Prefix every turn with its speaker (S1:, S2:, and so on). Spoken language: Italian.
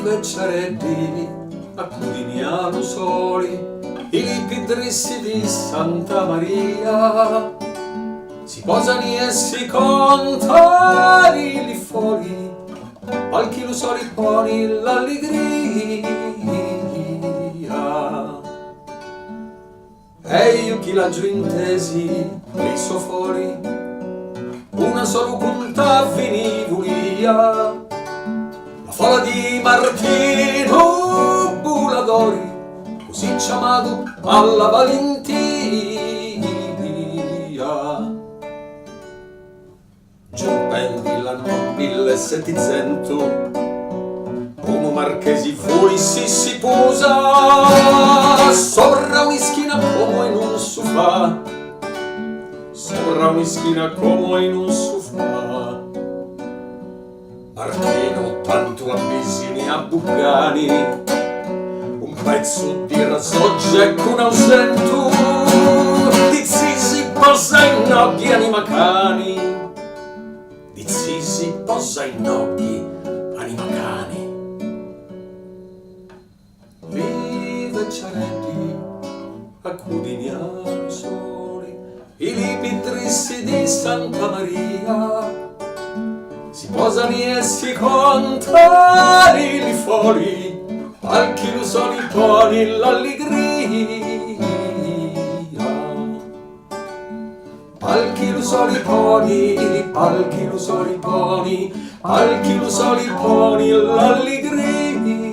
S1: vecchiaretti accudiniano soli, i lipi drissi di Santa Maria, si posano e si contano lì fuori, palchi lusori poni l'allegria. E io chi laggiù intesi, lì so fuori, una sola punta venivulia, la folla di Martino Buladori, così chiamato alla Valentia. Giumpendi l'anno 1700, uno marchesi voi si posa sopra un'ischina come in un sofà, sopra un'ischina come in un sofà. Martino tanto ambisini a bucani, un pezzo di rasogge con ausento, di zisi posa in noghi anima cani, di zisi posa in noghi anima cani. Vecchiaretti accudiniano soli, i lipi trissi di Santa Maria, si posano e si contano lì fuori, palchi lusori poni l'allegria, palchi lusori poni, palchi lusori poni, palchi lusori poni l'allegria.